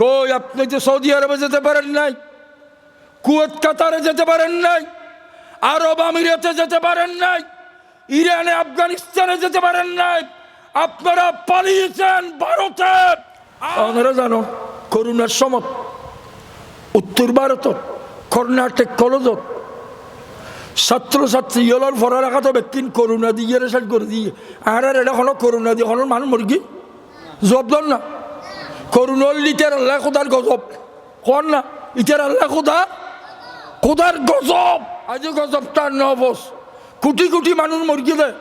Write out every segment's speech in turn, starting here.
কই আপনি তো সৌদি আরবে যেতে পারেন নাই, কুয়েত কাতারে যেতে পারেন নাই, আরব আমিরাতে যেতে পারেন নাই, ইরানে আফগানিস্তানে যেতে পারেন নাই, আপনারা পালিয়েছেন ভারতে। আপনারা জানো করোনার সময় উত্তর ভারতত কর্ণাটক কলেজত ছাত্রছাত্রী হলর ভরা রাখা তো ব্যক্তিন করোনা দিয়ে রেসাদ করে দিয়ে আর এটা হলো করোনা দিয়ে হল মানুষ মুরগি জব ধর না করোনার লিটার আল্লাহ খোদার গজব কর না ইটার আল্লাহ খোদার গজব। আজ গজবটা নবস কোটি কোটি মানুষ মুরগি দেয়,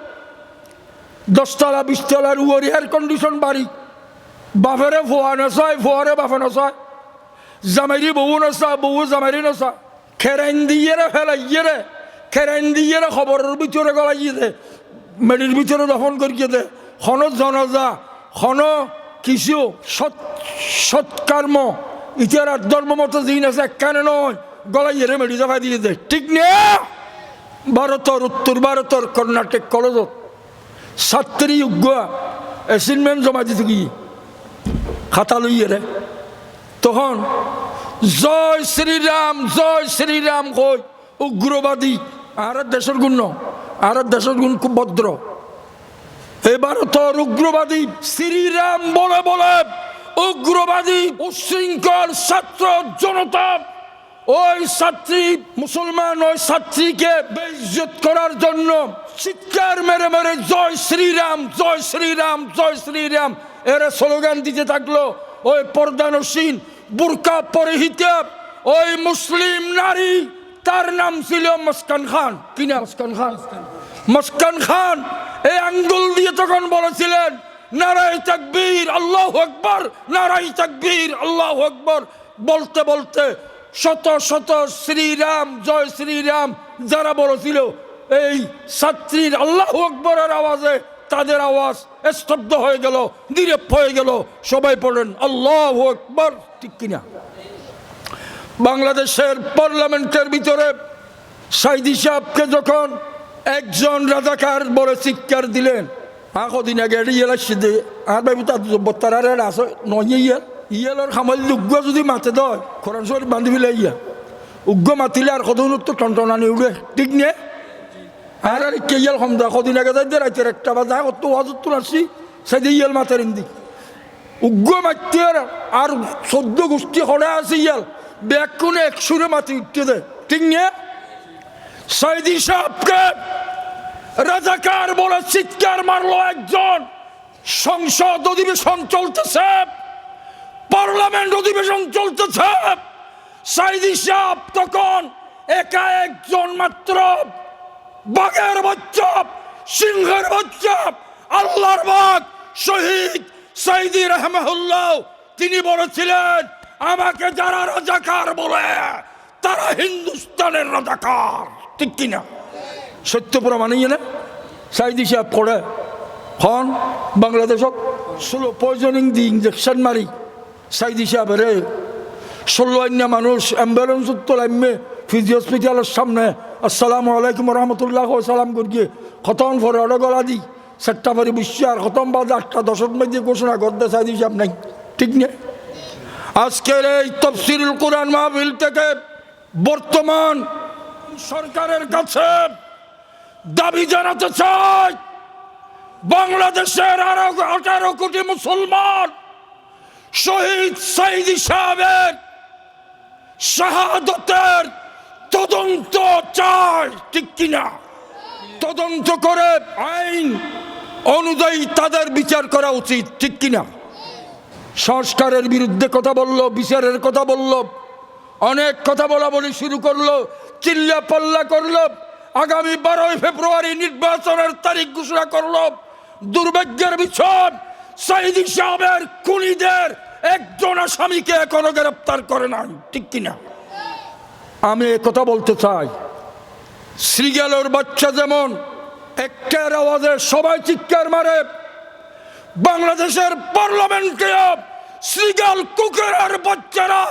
10 তলা 20 তলার উপরে এয়ার কন্ডিশন বাড়ি, বাপেরে ফোয়া নচায়, ফোয়ারে বাপে নচায়, জামাইরি বউ নচা, বউ জামাইরি নচা, খেরাইন দিয়ে ফেলাইয়ে রে, খেরাইন দিয়ে খবরের ভিতরে গলাইয়ে দে, মেডির ভিতরে দফন করিয়ে দে, খন জনজা খন কিছু সৎকর্ম ইটার ধর্ম মতো দিন আছে একখানে নয়, গলাইয়ে রে মেডি দফা দিয়ে দে, ঠিক নে। ভারতর উত্তর ভারতর কর্ণাটক কলেজত ছাত্রী উগ্র অ্যাসাইনমেন্ট জমা দিতে গিয়ে খাতা লইয়ে রে, তখন জয় শ্রীরাম কই উগ্রবাদী আর দেশের গুণ আর দেশের গুণ খুব ভদ্র। এবার তোর উগ্রবাদী শ্রীরাম বলে বলে উগ্রবাদী উশৃঙ্খল ছাত্র জনতা ওই ছাত্রী মুসলমান ওই ছাত্রীকে বেইজ্জত করার জন্য চিৎকার মেরে মেরে জয় শ্রীরাম জয় শ্রীরাম জয় শ্রীরাম এরা স্লোগান দিতে থাকলো। ওই পর্দানসীন বুরকা পরিহিত ওই মুসলিম নারী, তার নাম ছিল মুস্কান খান। কি নাম? মুস্কান খান এই আঙ্গুল দিয়ে তখন বলেছিলেন নারায়ে তাকবীর আল্লাহু আকবার, নারায়ে তাকবীর আল্লাহু আকবার। বলতে বলতে শত শত শ্রীরাম জয় শ্রীরাম যারা বলেছিল এই ছাত্রীর আল্লাহু আকবরের আওয়াজে তাদের আওয়াজ স্তব্ধ হয়ে গেল, নীরব হয়ে গেল। সবাই পড়েন আল্লাহু আকবার, ঠিক কিনা? বাংলাদেশের পার্লামেন্টের ভিতরে সাইদি সাহেবকে যখন একজন রাজাকার বলে চিৎকার দিলেন, কদিন আগে আর ভাবি তার আছে নয় ইয়ালোর খামাল উগ্র যদি মাতে দেয় কোরআন শরীফ বান্ধি ফেলে ইয়া উগ্র মাতিলে আর কত তো টনটনানি উড়ে, ঠিক নে? আর আর কেয়াল কম দা কদিন আগে যাই রাইতের একটা বা যা কত ওয়াজত তো আসছি সাইডে ইয়াল মাতের ইন্দি উগ্র মারতে আর 14 গোষ্ঠী হরে আছে ইয়াল ব্যাগ কোনে 100 মাতি উঠতে দেয়, ঠিক নিয়ে? সাইদি সাহেবকে রাজাকার বলে চিৎকার মারলো একজন। সংসদ অধিবেশন চলতেছে, পার্লামেন্ট অধিবেশন চলতেছে, সাইদি সাহেব তখন একা একজন মাত্র বাঘের বাচ্চা, সিংহের বাচ্চা, আল্লাহর বাঘ শহীদ সাইদি রাহমাহুল্লাহ তিনি বলেছিলেন আমাকে যারা রাজাকার বলে তারা হিন্দুস্তানের রাজাকার, ঠিক কিনা? সত্য প্রমাণই না। সাইদি সাহেব পড়ে হন বাংলাদেশত 16 পয়জনিং দি ইঞ্জেকশন মারি সাইদি সাহেবের 16 অন্য মানুষ অ্যাম্বুলেন্স তোলাইমে ফিজি হসপিটালের সামনে আসসালামু আলাইকুম রহমতুল্লাহ সালাম করিয়ে খতম ফরে গলা দি 7টা বাড়ি বসছে আর খতম বাজে 8টা 10 মধ্যে ঘোষণা করতে সাইদি সাহেব নাই, ঠিক নেই? আজকের এই তাফসীরুল কোরআন মাহফিল থেকে বর্তমান সরকারের কাছে দাবি জানাতে চাই বাংলাদেশের আরো 18 কোটি মুসলমান শহীদ সাইদি সাহেবের শাহাদাতের তদন্ত চাই, ঠিক কিনা? তদন্ত করে আইন অনুযায়ী তাদের বিচার করা উচিত, ঠিক কিনা? সংস্কারের বিরুদ্ধে কথা বলল, বিচারের কথা বলল, অনেক কথা বলা বলি শুরু করলো, চিল্লা পাল্লা করলো, আগামী 12 ফেব্রুয়ারি নির্বাচনের তারিখ ঘোষণা করলো। দুর্ভাগ্যের বিষয় সাইদি সাহেবের খুনিদের একজন আসামিকে এখনো গ্রেফতার করে নাই, ঠিক কিনা? আমি কথা বলতে চাই শ্রীগেলের বাচ্চা যেমন একটার আওয়াজে সবাই চিৎকার মারে, বাংলাদেশের পার্লামেন্টে শ্রীগেল কুকুরের বাচ্চারা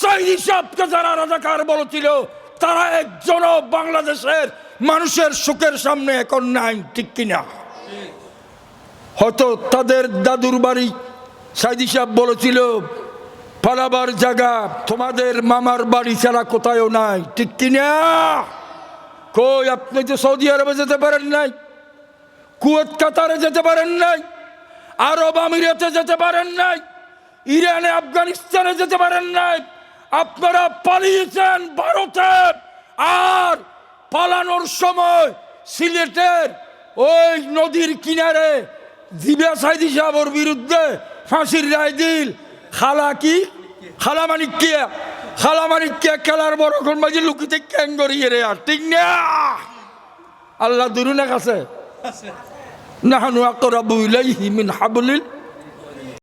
সাইদি সাহেবকে যারা রাজাকার বলেছিল তারা একজনও বাংলাদেশের মানুষের সুখের সামনে এখন নাই, ঠিক কিনা? হয়তো তাদের দাদুর বাড়ি সাইদি সাহেব বলেছিল পালাবার জায়গা তোমাদের মামার বাড়ি ছাড়া কোথায়ও নাই, ঠিক কিনা? কই আপনি তো সৌদি আরবে যেতে পারেন নাই, কুয়েত কাতারে যেতে পারেন নাই, আরব আমিরাতে যেতে পারেন নাই, ইরানে আফগানিস্তানে যেতে পারেন নাই, আপনারা পালিয়েছেন ভারতে। আর পালানোর সময় সিলেটের ওই নদীর কিনারে জিবা সাইদি সাহেবের বিরুদ্ধে ফাঁসির রায় দিল খালা কি খালামানিকিয়া খেলার বড় কোন মাঝে লুকিতে ক্যাং করিয়ে রে, আর ঠিক না? আল্লাহ দুরুনে কাছে নাহানু আকরাবু ইলাইহি মিন হাবলিল